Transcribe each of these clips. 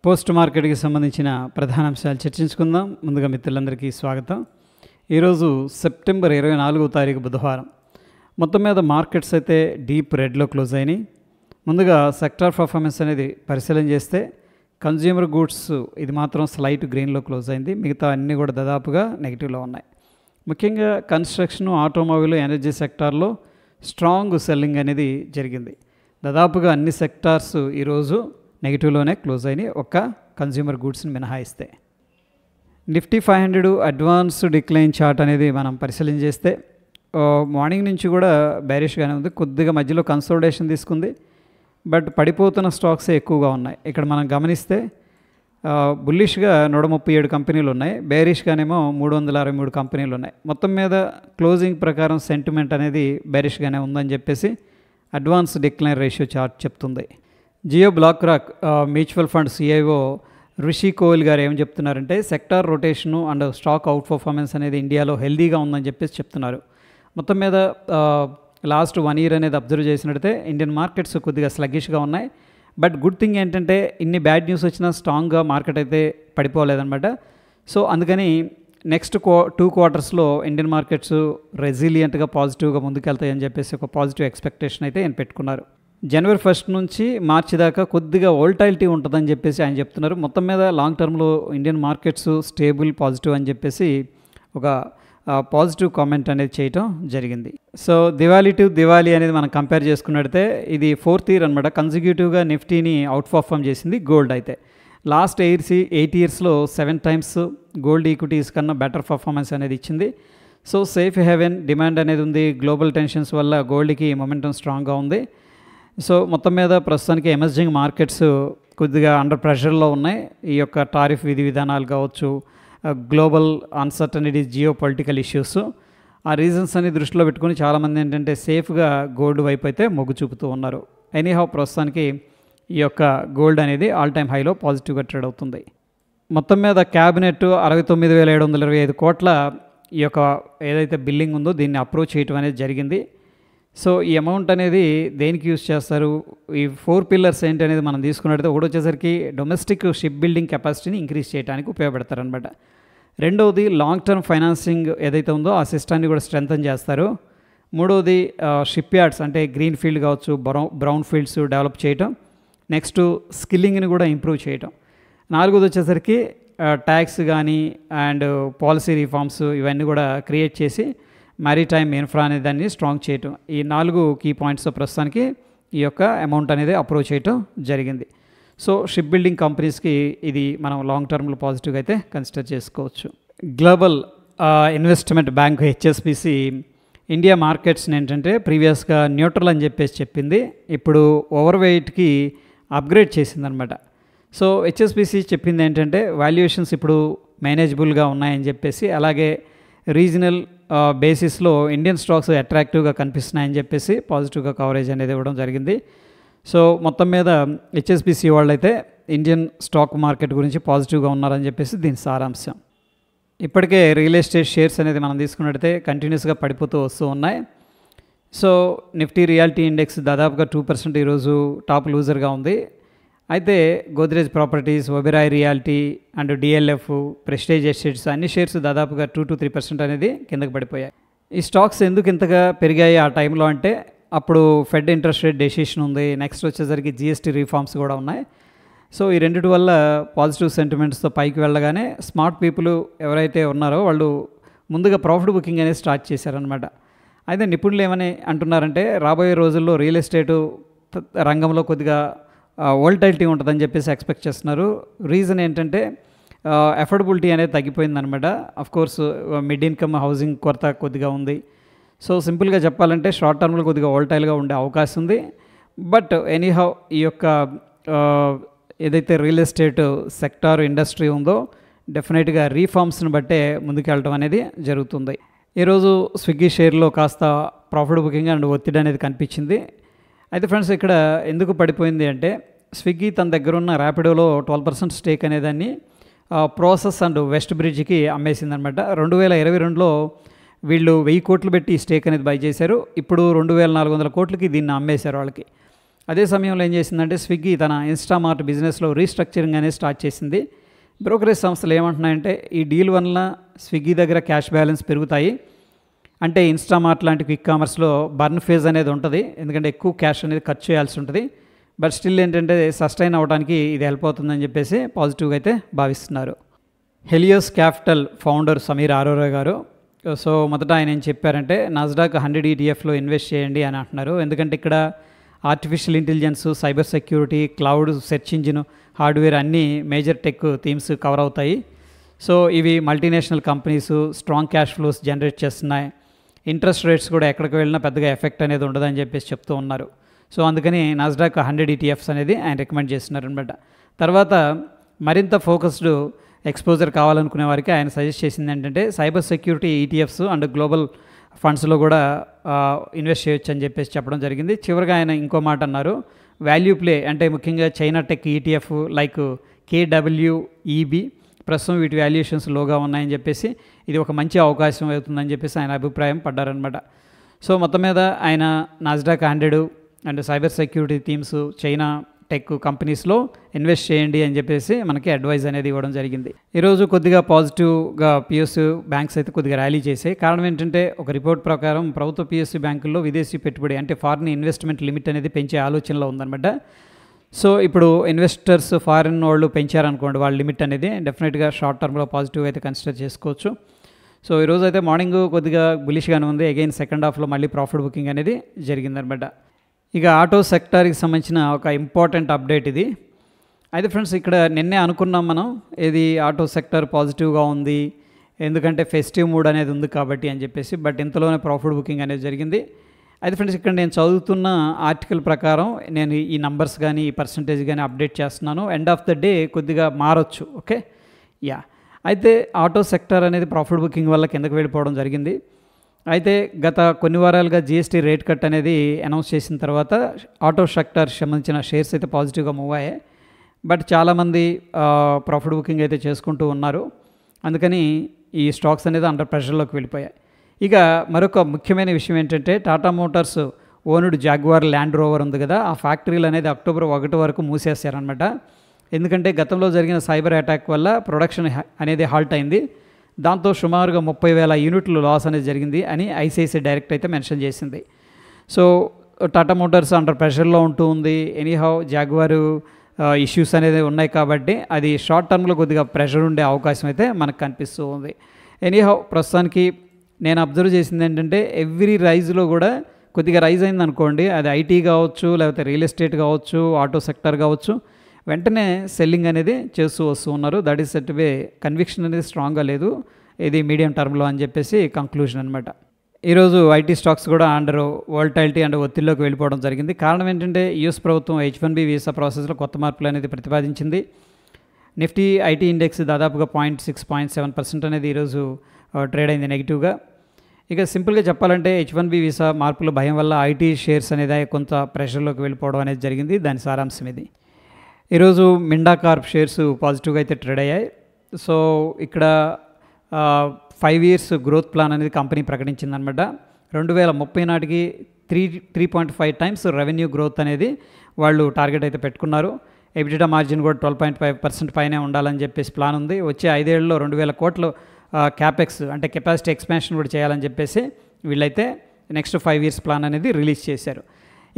Post మార్కెట్కి సంబంధించిన ప్రధాన అంశాలు చర్చించుకుందాం. ముందుగా మిత్రులందరికీ స్వాగతం. ఈరోజు సెప్టెంబర్ 24వ తారీఖు బుధవారం. మొత్తం మీద మార్కెట్స్ అయితే డీప్ రెడ్లో క్లోజ్ అయినాయి. ముందుగా సెక్టార్ పర్ఫార్మెన్స్ అనేది పరిశీలన చేస్తే కన్జ్యూమర్ గూడ్స్ ఇది మాత్రం స్లైట్ గ్రీన్లో క్లోజ్ అయింది. మిగతా అన్నీ కూడా దాదాపుగా నెగిటివ్లో ఉన్నాయి. ముఖ్యంగా కన్స్ట్రక్షన్, ఆటోమొబైల్, ఎనర్జీ సెక్టార్లో స్ట్రాంగ్ సెల్లింగ్ అనేది జరిగింది. దాదాపుగా అన్ని సెక్టార్స్ ఈరోజు నెగిటివ్లోనే క్లోజ్ అయినాయి, ఒక్క కన్జ్యూమర్ గూడ్స్ని మినహాయిస్తే. నిఫ్టీ 500 అడ్వాన్స్ డిక్లైన్ చార్ట్ అనేది మనం పరిశీలన చేస్తే మార్నింగ్ నుంచి కూడా బేరిష్గానే ఉంది. కొద్దిగా మధ్యలో కన్సోలిడేషన్ తీసుకుంది, బట్ పడిపోతున్న స్టాక్సే ఎక్కువగా ఉన్నాయి. ఇక్కడ మనం గమనిస్తే బుల్లిష్గా 137 కంపెనీలు ఉన్నాయి, బేరిష్గానేమో 363 కంపెనీలు ఉన్నాయి. మొత్తం మీద క్లోజింగ్ ప్రకారం సెంటిమెంట్ అనేది బేరిష్గానే ఉందని చెప్పేసి అడ్వాన్స్ డిక్లైన్ రేషియో చార్ట్ చెప్తుంది. Jio BlackRock mutual fund CIO Rishi Kohli గారు ఏం చెప్తున్నారంటే sector rotation and stock outperformance అనేది ఇండియాలో హెల్దీగా ఉందని చెప్పేసి చెప్తున్నారు. మొత్తం మీద లాస్ట్ 1 year అనేది అబ్జర్వ్ చేసినట్టయితే ఇండియన్ మార్కెట్స్ కొద్దిగా స్లగ్గిష్గా ఉన్నాయి. బట్ గుడ్ థింగ్ ఏంటంటే ఇన్ని బ్యాడ్ న్యూస్ వచ్చినా స్ట్రాంగ్గా మార్కెట్ అయితే పడిపోలేదన్నమాట. సో అందుకని నెక్స్ట్ 2 quartersలో ఇండియన్ మార్కెట్స్ రెసిలియంట్గా పాజిటివ్గా ముందుకెళ్తాయని చెప్పేసి ఒక పాజిటివ్ ఎక్స్పెక్టేషన్ అయితే ఆయన పెట్టుకున్నారు. జనవరి 1 నుంచి మార్చి దాకా కొద్దిగా వోల్టాలిటీ ఉంటుందని చెప్పేసి ఆయన చెప్తున్నారు. మొత్తం మీద లాంగ్ టర్మ్లో ఇండియన్ మార్కెట్స్ స్టేబుల్, పాజిటివ్ అని చెప్పేసి ఒక పాజిటివ్ కామెంట్ అనేది చేయటం జరిగింది. సో దివాళీ టు దివాళీ అనేది మనం కంపేర్ చేసుకున్నట్టయితే ఇది 4th year అనమాట కన్సిక్యూటివ్గా నిఫ్టీని అవుట్ పర్ఫామ్ చేసింది గోల్డ్. అయితే లాస్ట్ 8 yearsలో 7 times గోల్డ్ ఈక్విటీస్ కన్నా బెటర్ పర్ఫార్మెన్స్ అనేది ఇచ్చింది. సో సేఫ్ హెవెన్ డిమాండ్ అనేది ఉంది. గ్లోబల్ టెన్షన్స్ వల్ల గోల్డ్కి మొమెంటం స్ట్రాంగ్గా ఉంది. సో మొత్తం మీద ప్రస్తుతానికి ఎమర్జింగ్ మార్కెట్స్ కొద్దిగా అండర్ ప్రెషర్లో ఉన్నాయి. ఈ యొక్క టారిఫ్ విధి విధానాలు కావచ్చు, global uncertainties, geo political issues, ఆ రీజన్స్ అని దృష్టిలో పెట్టుకుని చాలామంది ఏంటంటే సేఫ్గా గోల్డ్ వైపు అయితే మొగ్గు చూపుతూ ఉన్నారు. ఎనీహౌ ప్రస్తుతానికి ఈ యొక్క గోల్డ్ అనేది ఆల్ టైమ్ హైలో పాజిటివ్గా ట్రేడ్ అవుతుంది. మొత్తం మీద క్యాబినెట్ 69,725 కోట్ల ఈ యొక్క ఏదైతే బిల్లింగ్ ఉందో దీన్ని అప్రూవ్ చేయటం అనేది జరిగింది. సో ఈ అమౌంట్ అనేది దేనికి యూజ్ చేస్తారు, ఈ 4 pillars ఏంటి అనేది మనం తీసుకున్నట్టయితే ఒకటి వచ్చేసరికి డొమెస్టిక్ షిప్ బిల్డింగ్ కెపాసిటీని ఇంక్రీజ్ చేయడానికి ఉపయోగపడతారనమాట. రెండవది లాంగ్ టర్మ్ ఫైనాన్సింగ్ ఏదైతే ఉందో ఆ సిస్టాన్ని కూడా స్ట్రెంథన్ చేస్తారు. మూడవది షిప్ యార్డ్స్ అంటే గ్రీన్ ఫీల్డ్ కావచ్చు, బ్రౌన్ ఫీల్డ్స్ డెవలప్ చేయటం. నెక్స్ట్ స్కిల్లింగ్ని కూడా ఇంప్రూవ్ చేయటం. నాలుగోది వచ్చేసరికి ట్యాక్స్ కానీ అండ్ పాలసీ రిఫార్మ్స్ ఇవన్నీ కూడా క్రియేట్ చేసి మ్యారిటైమ్ ఇన్ఫ్రా అనే దాన్ని స్ట్రాంగ్ చేయటం. ఈ 4 కీ పాయింట్స్ ప్రస్తుతానికి ఈ యొక్క అమౌంట్ అనేది అప్రూవ్ చేయటం జరిగింది. సో షిప్ బిల్డింగ్ కంపెనీస్కి ఇది మనం లాంగ్ టర్మ్లో పాజిటివ్గా అయితే కన్సిడర్ చేసుకోవచ్చు. Global investment bank HSBC India మార్కెట్స్ని ఏంటంటే ప్రీవియస్గా న్యూట్రల్ అని చెప్పేసి చెప్పింది, ఇప్పుడు ఓవర్ వెయిట్కి అప్గ్రేడ్ చేసిందనమాట. సో హెచ్ఎస్బిసి చెప్పింది ఏంటంటే వాల్యుయేషన్స్ ఇప్పుడు మేనేజబుల్గా ఉన్నాయని చెప్పేసి, అలాగే రీజనల్ బేసిస్లో ఇండియన్ స్టాక్స్ అట్రాక్టివ్గా కనిపిస్తున్నాయని చెప్పేసి పాజిటివ్గా కవరేజ్ అనేది ఇవ్వడం జరిగింది. సో మొత్తం మీద హెచ్ఎస్బిసి వాళ్ళైతే ఇండియన్ స్టాక్ మార్కెట్ గురించి పాజిటివ్గా ఉన్నారని చెప్పేసి దీని సారాంశం. ఇప్పటికే రియల్ ఎస్టేట్ షేర్స్ అనేది మనం తీసుకున్నట్టయితే కంటిన్యూస్గా పడిపోతూ వస్తూ ఉన్నాయి. సో నిఫ్టీ రియాలిటీ ఇండెక్స్ దాదాపుగా 2% ఈరోజు టాప్ లూజర్గా ఉంది. అయితే Godrej properties, Oberoi reality and DLF, prestige estates అన్ని షేర్స్ దాదాపుగా 2 to 3% అనేది కిందకి పడిపోయాయి. ఈ స్టాక్స్ ఎందుకు ఇంతగా పెరిగాయి ఆ టైంలో అంటే అప్పుడు ఫెడ్ ఇంట్రెస్ట్ రేట్ డెసిషన్ ఉంది, నెక్స్ట్ వచ్చేసరికి జిఎస్టీ రిఫార్మ్స్ కూడా ఉన్నాయి. సో ఈ రెండిటి వల్ల పాజిటివ్ సెంటిమెంట్స్తో పైకి వెళ్ళగానే స్మార్ట్ పీపుల్ ఎవరైతే ఉన్నారో వాళ్ళు ముందుగా ప్రాఫిట్ బుకింగ్ అనేది స్టార్ట్ చేశారనమాట. అయితే నిపుణులు ఏమని అంటున్నారంటే రాబోయే రోజుల్లో రియల్ ఎస్టేటు రంగంలో కొద్దిగా వోల్టాలిటీ ఉంటుందని చెప్పేసి ఎక్స్పెక్ట్ చేస్తున్నారు. రీజన్ ఏంటంటే అఫోర్డబిలిటీ అనేది తగ్గిపోయిందనమాట. అఫ్కోర్స్ మిడ్ ఇన్కమ్ హౌసింగ్ కొరత కొద్దిగా ఉంది. సో సింపుల్గా చెప్పాలంటే షార్ట్ టర్మ్లో కొద్దిగా వోల్టైల్గా ఉండే అవకాశం ఉంది. బట్ ఎనీహౌ ఈ యొక్క ఏదైతే రియల్ ఎస్టేట్ సెక్టార్ ఇండస్ట్రీ ఉందో డెఫినెట్గా రీఫార్మ్స్ని బట్టే ముందుకెళ్ళడం అనేది జరుగుతుంది. ఈరోజు స్విగ్గీ షేర్లో కాస్త ప్రాఫిట్ బుకింగ్ అండ్ ఒత్తిడి అనేది కనిపించింది. అయితే ఫ్రెండ్స్ ఇక్కడ ఎందుకు పడిపోయింది అంటే స్విగ్గీ తన దగ్గర ఉన్న ర్యాపిడోలో 12% స్టేక్ అనేదాన్ని ప్రాసెస్ అండ్ వెస్ట్ బ్రిడ్జ్కి అమ్మేసిందనమాట. 2022లో వీళ్ళు 1000 కోట్లు పెట్టి ఈ స్టేక్ అనేది బై చేశారు. ఇప్పుడు 2400 కోట్లకి దీన్ని అమ్మేశారు వాళ్ళకి. అదే సమయంలో ఏం చేసిందంటే స్విగ్గీ తన ఇన్స్టామార్ట్ బిజినెస్లో రీస్ట్రక్చరింగ్ అనేది స్టార్ట్ చేసింది. బ్రోకరేజ్ సంస్థలు ఏమంటున్నాయంటే ఈ డీల్ వల్ల స్విగ్గీ దగ్గర క్యాష్ బ్యాలెన్స్ పెరుగుతాయి, అంటే ఇన్స్టామార్ట్ లాంటి క్విక్ కామర్స్లో బర్న్ ఫేజ్ అనేది ఉంటుంది, ఎందుకంటే ఎక్కువ క్యాష్ అనేది ఖర్చు చేయాల్సి ఉంటుంది. బట్ స్టిల్ ఏంటంటే సస్టైన్ అవ్వడానికి ఇది హెల్ప్ అవుతుందని చెప్పేసి పాజిటివ్గా అయితే భావిస్తున్నారు. హెలియోస్ క్యాపిటల్ ఫౌండర్ సమీర్ అరోరా గారు సో మొదట ఆయన ఏం చెప్పారంటే నాస్డాక్ 100 ETFలో ఇన్వెస్ట్ చేయండి అని అంటున్నారు. ఎందుకంటే ఇక్కడ artificial intelligence, cyber security, cloud, search engine, hardware అన్నీ మేజర్ టెక్ థీమ్స్ కవర్ అవుతాయి. సో ఇవి multinational companies strong cash flows generate చేస్తున్నాయి, ఇంట్రెస్ట్ రేట్స్ కూడా ఎక్కడికి వెళ్ళినా పెద్దగా ఎఫెక్ట్ అనేది ఉండదని చెప్పేసి చెప్తూ ఉన్నారు. సో అందుకని నాస్డాక్ 100 ETFs అనేది ఆయన రికమెండ్ చేస్తున్నారు అనమాట. తర్వాత మరింత ఫోకస్డ్ ఎక్స్పోజర్ కావాలనుకునే వారికి ఆయన సజెస్ట్ చేసింది ఏంటంటే cyber security ETFs and global ఫండ్స్లో కూడా ఇన్వెస్ట్ చేయొచ్చు అని చెప్పేసి చెప్పడం జరిగింది. చివరిగా ఆయన ఇంకో మాట అన్నారు, వాల్యూ ప్లే అంటే ముఖ్యంగా China tech ETF like KWEB ప్రస్తుతం వీటి వాల్యుయేషన్స్ లోగా ఉన్నాయని చెప్పేసి ఇది ఒక మంచి అవకాశం అవుతుందని చెప్పేసి ఆయన అభిప్రాయం పడ్డారనమాట. సో మొత్తం మీద ఆయన Nasdaq 100 and cyber security themes, China tech కంపెనీస్లో ఇన్వెస్ట్ చేయండి అని చెప్పేసి మనకి అడ్వైజ్ అనేది ఇవ్వడం జరిగింది. ఈరోజు కొద్దిగా పాజిటివ్గా PSU బ్యాంక్స్ అయితే కొద్దిగా ర్యాలీ చేసాయి. కారణం ఏంటంటే ఒక రిపోర్ట్ ప్రకారం ప్రభుత్వ PSU బ్యాంకుల్లో విదేశీ పెట్టుబడి అంటే ఫారిన్ ఇన్వెస్ట్మెంట్ లిమిట్ అనేది పెంచే ఆలోచనలో ఉందన్నమాట. సో ఇప్పుడు ఇన్వెస్టర్స్ ఫారిన్ వాళ్ళు పెంచారనుకోండి వాళ్ళ లిమిట్ అనేది డెఫినెట్గా షార్ట్ టర్మ్లో పాజిటివ్ అయితే కన్సిడర్ చేసుకోవచ్చు. సో ఈరోజు అయితే మార్నింగ్ కొద్దిగా బులిష్గానే ఉంది, అగైన్ సెకండ్ హాఫ్లో మళ్ళీ ప్రాఫిట్ బుకింగ్ అనేది జరిగిందనమాట. ఇక ఆటో సెక్టార్కి సంబంధించిన ఒక ఇంపార్టెంట్ అప్డేట్ ఇది. అయితే ఫ్రెండ్స్ ఇక్కడ నిన్నే అనుకున్నాం మనం ఏది ఆటో సెక్టర్ పాజిటివ్గా ఉంది ఎందుకంటే ఫెస్టివ్ మూడ్ అనేది ఉంది కాబట్టి అని చెప్పేసి, బట్ ఇంతలోనే ప్రాఫిట్ బుకింగ్ అనేది జరిగింది. అయితే ఫ్రెండ్స్ ఇక్కడ నేను చదువుతున్న ఆర్టికల్ ప్రకారం నేను ఈ నంబర్స్ కానీ ఈ పర్సంటేజ్ కానీ అప్డేట్ చేస్తున్నాను. ఎండ్ ఆఫ్ ద డే కొద్దిగా మారొచ్చు. ఓకే యా, అయితే ఆటో సెక్టర్ అనేది ప్రాఫిట్ బుకింగ్ వల్ల కిందకి వెళ్ళిపోవడం జరిగింది. అయితే గత కొన్ని వారాలుగా GST రేట్ కట్ అనేది అనౌన్స్ చేసిన తర్వాత ఆటో సెక్టర్ సంబంధించిన షేర్స్ అయితే పాజిటివ్గా మూవ్ అయ్యాయి. బట్ చాలామంది ప్రాఫిట్ బుకింగ్ అయితే చేసుకుంటూ ఉన్నారు, అందుకని ఈ స్టాక్స్ అనేది అండర్ ప్రెషర్లోకి వెళ్ళిపోయాయి. ఇక మరొక ముఖ్యమైన విషయం ఏంటంటే Tata Motors owned jaguar land rover ఉంది కదా, ఆ ఫ్యాక్టరీలు అనేది అక్టోబర్ 1 వరకు మూసేశారనమాట. ఎందుకంటే గతంలో జరిగిన సైబర్ అటాక్ వల్ల ప్రొడక్షన్ అనేది హాల్ట్ అయింది. దాంతో సుమారుగా 30,000 యూనిట్లు లాస్ అనేది జరిగింది అని ICICI డైరెక్ట్ అయితే మెన్షన్ చేసింది. సో టాటా మోటార్స్ అండర్ ప్రెషర్లో ఉంటూ ఉంది. ఎనీహౌ జాగ్వార్ ఇష్యూస్ అనేది ఉన్నాయి కాబట్టి అది షార్ట్ టర్మ్లో కొద్దిగా ప్రెషర్ ఉండే అవకాశం అయితే మనకు కనిపిస్తూ ఉంది. ఎనీహౌ ప్రస్తుతానికి నేను అబ్జర్వ్ చేసింది ఏంటంటే ఎవ్రీ రైజ్లో కూడా కొద్దిగా రైజ్ అయింది అనుకోండి, అది IT కావచ్చు, లేకపోతే రియల్ ఎస్టేట్ కావచ్చు, ఆటో సెక్టర్ కావచ్చు, వెంటనే సెల్లింగ్ అనేది చేస్తూ వస్తూ ఉన్నారు. That is set way conviction అనేది స్ట్రాంగ్గా లేదు ఇది మీడియం టర్మ్లో అని చెప్పేసి కంక్లూజన్ అనమాట. ఈరోజు IT స్టాక్స్ కూడా అండర్ వోల్టాలిటీ అండ్ ఒత్తిడిలోకి వెళ్ళిపోవడం జరిగింది. కారణం ఏంటంటే US ప్రభుత్వం H1B వీసా ప్రాసెస్లో కొత్త మార్పులు అనేది ప్రతిపాదించింది. నిఫ్టీ IT ఇండెక్స్ దాదాపుగా 0.6-0.7% అనేది ఈరోజు ట్రేడ్ అయింది నెగిటివ్గా. ఇక సింపుల్గా చెప్పాలంటే H1B వీసా మార్పుల భయం వల్ల IT షేర్స్ అనేది కొంత ప్రెషర్లోకి వెళ్ళిపోవడం అనేది జరిగింది. దాని సారాంశం ఇది. ఈరోజు మిండా కార్ప్ షేర్స్ పాజిటివ్గా అయితే ట్రేడ్ అయ్యాయి. సో ఇక్కడ 5 years గ్రోత్ ప్లాన్ అనేది కంపెనీ ప్రకటించిందనమాట. 2030 నాటికి 3.5 times రెవెన్యూ గ్రోత్ అనేది వాళ్ళు టార్గెట్ అయితే పెట్టుకున్నారు. ఎబిటా మార్జిన్ కూడా 12.5% పైనే ఉండాలని చెప్పేసి ప్లాన్ ఉంది. వచ్చే 5 ఏళ్లలో 2,000 కోట్లు క్యాపెక్స్ అంటే కెపాసిటీ ఎక్స్పాన్షన్ కూడా చేయాలని చెప్పేసి వీళ్ళైతే నెక్స్ట్ 5 years ప్లాన్ అనేది రిలీజ్ చేశారు.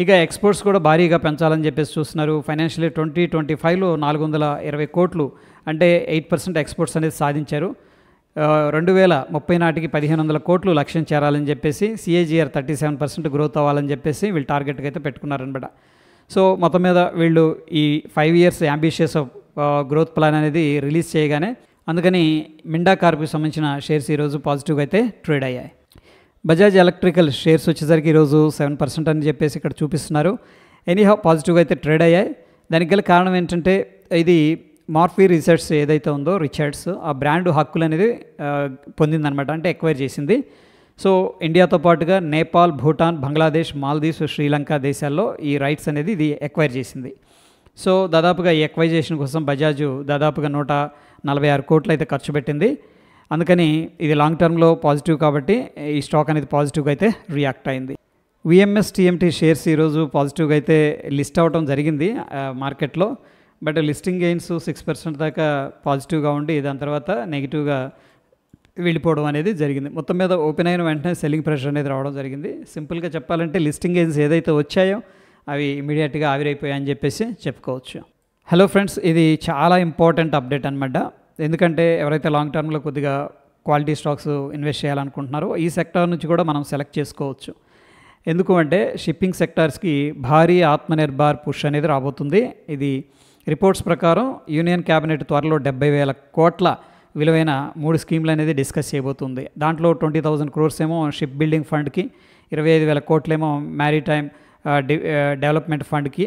ఇక ఎక్స్పోర్ట్స్ కూడా భారీగా పెంచాలని చెప్పేసి చూస్తున్నారు. ఫైనాన్షియల్ 2025లో 420 కోట్లు అంటే 8% ఎక్స్పోర్ట్స్ అనేది సాధించారు. 2030 నాటికి 1,500 కోట్లు లక్ష్యం చేరాలని చెప్పేసి CAGR 37% గ్రోత్ అవ్వాలని చెప్పేసి వీళ్ళు టార్గెట్గా అయితే పెట్టుకున్నారనమాట. సో మొత్తం మీద వీళ్ళు ఈ 5 years అంబిషియస్ గ్రోత్ ప్లాన్ అనేది రిలీజ్ చేయగానే అందుకని మిండా కార్ప్కి సంబంధించిన షేర్స్ ఈరోజు పాజిటివ్గా అయితే ట్రేడ్ అయ్యాయి. బజాజ్ ఎలక్ట్రికల్ షేర్స్ వచ్చేసరికి ఈరోజు 7% అని చెప్పేసి ఇక్కడ చూపిస్తున్నారు. ఎనీహౌ పాజిటివ్గా అయితే ట్రేడ్ అయ్యాయి. దానికి గల కారణం ఏంటంటే ఇది మార్ఫీ రీసెర్చ్ ఏదైతే ఉందో రిచర్డ్స్ ఆ బ్రాండ్ హక్కులు అనేది పొందిందనమాట, అంటే ఎక్వైర్ చేసింది. సో ఇండియాతో పాటుగా నేపాల్, భూటాన్, బంగ్లాదేశ్, మాల్దీవ్స్, శ్రీలంక దేశాల్లో ఈ రైట్స్ అనేది ఇది ఎక్వైర్ చేసింది. సో దాదాపుగా ఈ ఎక్వైజేషన్ కోసం బజాజ్ దాదాపుగా 146 కోట్లు అయితే ఖర్చు పెట్టింది. అందుకని ఇది లాంగ్ టర్మ్లో పాజిటివ్ కాబట్టి ఈ స్టాక్ అనేది పాజిటివ్గా అయితే రియాక్ట్ అయింది. విఎంఎస్ టీఎంటీ షేర్స్ ఈరోజు పాజిటివ్గా అయితే లిస్ట్ అవ్వడం జరిగింది మార్కెట్లో. బట్ లిస్టింగ్ గెయిన్స్ 6% దాకా పాజిటివ్గా ఉండి దాని తర్వాత నెగిటివ్గా వెళ్ళిపోవడం అనేది జరిగింది. మొత్తం మీద ఓపెన్ అయిన వెంటనే సెల్లింగ్ ప్రెషర్ అనేది రావడం జరిగింది. సింపుల్గా చెప్పాలంటే లిస్టింగ్ గెయిన్స్ ఏదైతే వచ్చాయో అవి ఇమీడియట్గా ఆవిరైపోయాయని చెప్పేసి చెప్పుకోవచ్చు. హలో ఫ్రెండ్స్, ఇది చాలా ఇంపార్టెంట్ అప్డేట్ అనమాట. ఎందుకంటే ఎవరైతే లాంగ్ టర్మ్లో కొద్దిగా క్వాలిటీ స్టాక్స్ ఇన్వెస్ట్ చేయాలనుకుంటున్నారో ఈ సెక్టార్ నుంచి కూడా మనం సెలెక్ట్ చేసుకోవచ్చు. ఎందుకు అంటే షిప్పింగ్ సెక్టార్స్కి భారీ ఆత్మనిర్భర్ పుష్ అనేది రాబోతుంది. ఇది రిపోర్ట్స్ ప్రకారం యూనియన్ క్యాబినెట్ త్వరలో 70,000 కోట్ల విలువైన 3 స్కీమ్లు అనేది డిస్కస్ చేయబోతుంది. దాంట్లో 20,000 crores ఏమో షిప్ బిల్డింగ్ ఫండ్కి, 25,000 కోట్లేమో మ్యారిటైమ్ డెవలప్మెంట్ ఫండ్కి,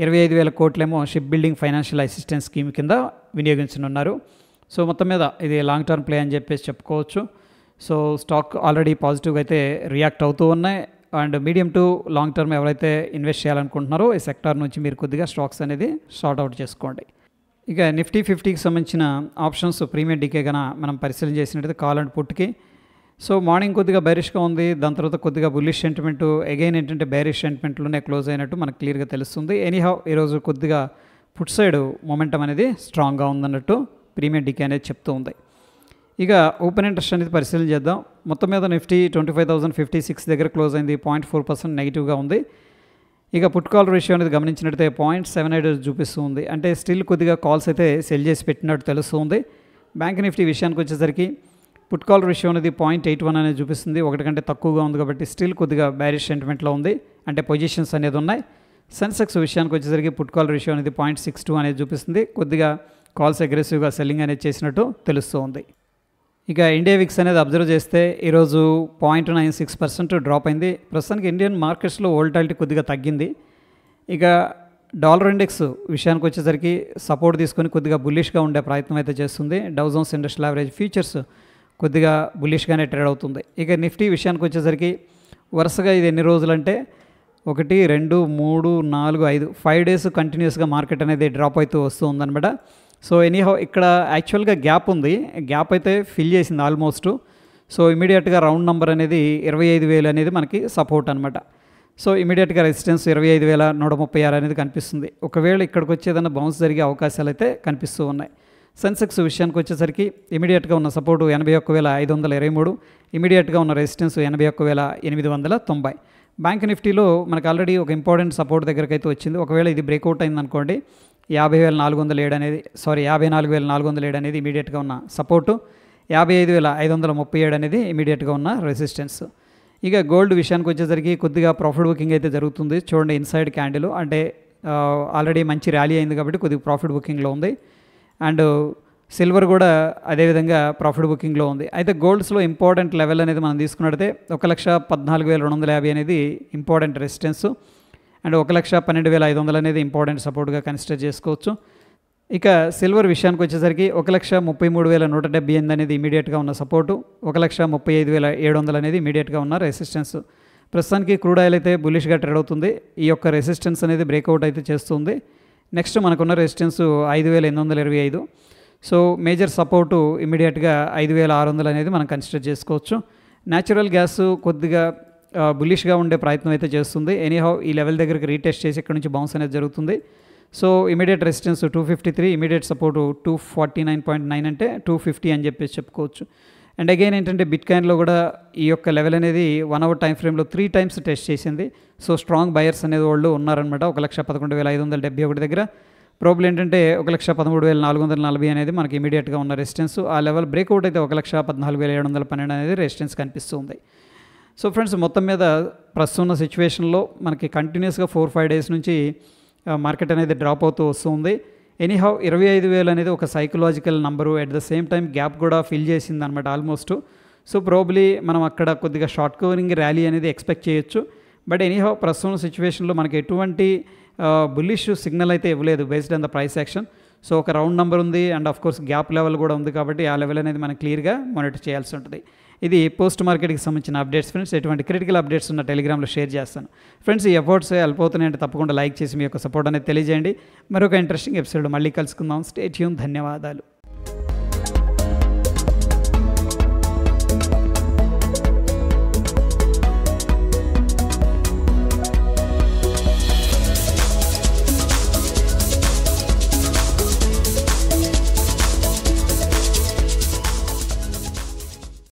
25,000 కోట్లేమో ship building financial assistance scheme కింద వినియోగించనున్నారు. సో మొత్తం మీద ఇది లాంగ్ టర్మ్ ప్లే అని చెప్పేసి చెప్పుకోవచ్చు. సో స్టాక్ ఆల్రెడీ పాజిటివ్గా అయితే రియాక్ట్ అవుతూ ఉన్నాయి. And medium to long term ఎవరైతే ఇన్వెస్ట్ చేయాలనుకుంటున్నారో ఈ సెక్టార్ నుంచి మీరు కొద్దిగా స్టాక్స్ అనేది షార్ట్ అవుట్ చేసుకోండి. ఇక నిఫ్టీ 50కి సంబంధించిన ఆప్షన్స్ ప్రీమియం డీకే కన్నా మనం పరిశీలన చేసినట్టయితే కాల్ అండ్ పుట్కి. సో మార్నింగ్ కొద్దిగా బేరిష్గా ఉంది, దాని తర్వాత కొద్దిగా బుల్లిష్ సెంటిమెంట్, అగైన్ ఏంటంటే బేరిష్ సెంటిమెంట్లోనే క్లోజ్ అయినట్టు మనకు క్లియర్గా తెలుస్తుంది. ఎనీహౌ ఈరోజు కొద్దిగా పుట్ సైడ్ మొమెంటం అనేది స్ట్రాంగ్గా ఉందన్నట్టు ప్రీమియం డీకే అనేది చెప్తూ ఉంది. ఇక ఓపెన్ ఇంట్రెస్ట్ అనేది పరిశీలన చేద్దాం. మొత్తం మీద నిఫ్టీ 25,056 దగ్గర క్లోజ్ అయింది, 0.4% నెగిటివ్గా ఉంది. ఇక పుట్ కాల్ రేషియో అనేది గమనించినట్టయితే 0.78 చూపిస్తూ ఉంది. అంటే స్టిల్ కొద్దిగా కాల్స్ అయితే సెల్ చేసి పెట్టినట్టు తెలుస్తుంది. బ్యాంక్ నిఫ్టీ విషయానికి వచ్చేసరికి పుట్ కాల్ రేషియో అనేది 0.81 అనేది చూపిస్తుంది. ఒకటి కంటే తక్కువగా ఉంది కాబట్టి స్టిల్ కొద్దిగా బ్యారిష్ సెంటిమెంట్లో ఉంది, అంటే పొజిషన్స్ అనేది ఉన్నాయి. సెన్సెక్స్ విషయానికి వచ్చేసరికి పుట్ కాల్ రేషియో అనేది 0.62 అనేది చూపిస్తుంది. కొద్దిగా కాల్స్ అగ్రెసివ్గా సెల్లింగ్ అనేది చేసినట్టు తెలుస్తూ ఉంది. ఇక ఇండియా విక్స్ అనేది అబ్జర్వ్ చేస్తే ఈరోజు 0.96% డ్రాప్ అయింది. ప్రస్తుతానికి ఇండియన్ మార్కెట్స్లో వోల్టాలిటీ కొద్దిగా తగ్గింది. ఇక డాలర్ ఇండెక్స్ విషయానికి వచ్చేసరికి సపోర్ట్ తీసుకొని కొద్దిగా బుల్లిష్గా ఉండే ప్రయత్నం అయితే చేస్తుంది. Dow Jones industrial average futures కొద్దిగా బుల్లిష్గానే ట్రేడ్ అవుతుంది. ఇక నిఫ్టీ విషయానికి వచ్చేసరికి వరుసగా ఇది ఎన్ని రోజులంటే 1, 2, 3, 4, 5 డేస్ కంటిన్యూస్గా మార్కెట్ అనేది డ్రాప్ అవుతూ వస్తూ ఉందన్నమాట. సో ఎనీహౌ ఇక్కడ యాక్చువల్గా గ్యాప్ ఉంది, గ్యాప్ అయితే ఫిల్ చేసింది ఆల్మోస్ట్. సో ఇమీడియట్గా రౌండ్ నెంబర్ అనేది 25,000 అనేది మనకి సపోర్ట్ అనమాట. సో ఇమీడియట్గా రెసిస్టెన్స్ 25,136 అనేది కనిపిస్తుంది. ఒకవేళ ఇక్కడికి వచ్చేదన్నా బౌన్స్ జరిగే అవకాశాలు అయితే కనిపిస్తూ ఉన్నాయి. సెన్సెక్స్ విషయానికి వచ్చేసరికి ఇమీడియట్గా ఉన్న సపోర్టు 81,523, ఇమీడియట్గా ఉన్న రెసిస్టెన్స్ 81,890. బ్యాంక్ నిఫ్టీలో మనకు ఆల్రెడీ ఒక ఇంపార్టెంట్ సపోర్ట్ దగ్గరికి అయితే వచ్చింది. ఒకవేళ ఇది బ్రేక్అవుట్ అయిందనుకోండి 54,407 అనేది ఇమీడియట్గా ఉన్న సపోర్టు, 55,537 అనేది ఇమీడియట్గా ఉన్న రెసిస్టెన్స్. ఇక గోల్డ్ విషయానికి వచ్చేసరికి కొద్దిగా ప్రాఫిట్ బుకింగ్ అయితే జరుగుతుంది. చూడండి ఇన్సైడ్ క్యాండిల్, అంటే ఆల్రెడీ మంచి ర్యాలీ అయింది కాబట్టి కొద్దిగా ప్రాఫిట్ బుకింగ్లో ఉంది. అండ్ సిల్వర్ కూడా అదేవిధంగా ప్రాఫిట్ బుకింగ్లో ఉంది. అయితే గోల్డ్స్లో ఇంపార్టెంట్ లెవెల్ అనేది మనం తీసుకున్నట్టయితే 1,14,250 అనేది ఇంపార్టెంట్ రెసిస్టెన్స్, అండ్ 1,12,500 అనేది ఇంపార్టెంట్ సపోర్ట్గా కన్సిడర్ చేసుకోవచ్చు. ఇక సిల్వర్ విషయానికి వచ్చేసరికి 1,33,178 అనేది ఇమీడియట్గా ఉన్న సపోర్టు, 1,35,700 అనేది ఇమీడియట్గా ఉన్న రెసిస్టెన్స్. ప్రస్తుతానికి క్రూడ్ ఆయిల్ అయితే బులిష్గా ట్రేడ్ అవుతుంది. ఈ యొక్క రెసిస్టెన్స్ అనేది బ్రేక్అవుట్ అయితే చేస్తుంది. నెక్స్ట్ మనకున్న రెసిస్టెన్స్ 5,825. సో మేజర్ సపోర్టు ఇమీడియట్గా 5,600 అనేది మనం కన్సిడర్ చేసుకోవచ్చు. న్యాచురల్ గ్యాస్ కొద్దిగా బులిష్గా ఉండే ప్రయత్నం అయితే చేస్తుంది. ఎనీహౌ ఈ లెవెల్ దగ్గరికి రీటెస్ట్ చేసి ఇక్కడ నుంచి బౌన్స్ అనేది జరుగుతుంది. So immediate resistance 253, immediate support 249.9 అంటే 250 అని చెప్పేసి చెప్పుకోవచ్చు. అండ్ అగైన్ ఏంటంటే బిట్కాయిన్లో కూడా ఈ యొక్క లెవెల్ అనేది 1 hour టైం ఫ్రేమ్లో 3 times టెస్ట్ చేసింది. సో స్ట్రాంగ్ బయర్స్ అనేది వాళ్ళు ఉన్నారనమాట. 1,11,571 దగ్గర ప్రాబ్లం ఏంటంటే 1,13,440 అనేది మనకి ఇమీడియట్గా ఉన్న రెసిస్టెన్స్. ఆ లెవెల్ బ్రేక్అవుట్ అయితే 1,14,712 అనేది రెసిస్టెన్స్ కనిపిస్తుంది. సో ఫ్రెండ్స్ మొత్తం మీద ప్రస్తుతం ఉన్న సిచ్యువేషన్లో మనకి కంటిన్యూస్గా 4-5 డేస్ నుంచి మార్కెట్ అనేది డ్రాప్ అవుతూ వస్తుంది. ఎనీహౌ 25,000 అనేది ఒక psychological number. At the same time gap కూడా ఫిల్ చేసింది అనమాట ఆల్మోస్ట్. సో ప్రాబ్లీ మనం అక్కడ కొద్దిగా షార్ట్ కవరింగ్ ర్యాలీ అనేది ఎక్స్పెక్ట్ చేయొచ్చు. బట్ ఎనీహౌ ప్రస్తుతం సిచ్యువేషన్లో మనకి ఎటువంటి బుల్లిష్ సిగ్నల్ అయితే ఇవ్వలేదు based on the price action. So ఒక రౌండ్ నెంబర్ ఉంది and of course gap level కూడా ఉంది కాబట్టి ఆ లెవెల్ అనేది మనం క్లియర్గా మానిటర్ చేయాల్సి ఉంటుంది. ఇది పోస్ట్ మార్కెట్కి సంబంధించిన అప్డేట్స్ ఫ్రెండ్స్. ఎటువంటి క్రిటికల్ అప్డేట్స్ ఉన్న టెలిగ్రామ్లో షేర్ చేస్తాను ఫ్రెండ్స్. ఈ ఎఫర్ట్స్ హెల్ప్ అవుతున్నాయంటే తప్పకుండా లైక్ చేసి మీ యొక్క సపోర్ట్ అనేది తెలియజేయండి. మరొక ఇంట్రెస్టింగ్ ఎపిసోడ్ మళ్ళీ కలుసుకుందాం. Stay tune. ధన్యవాదాలు.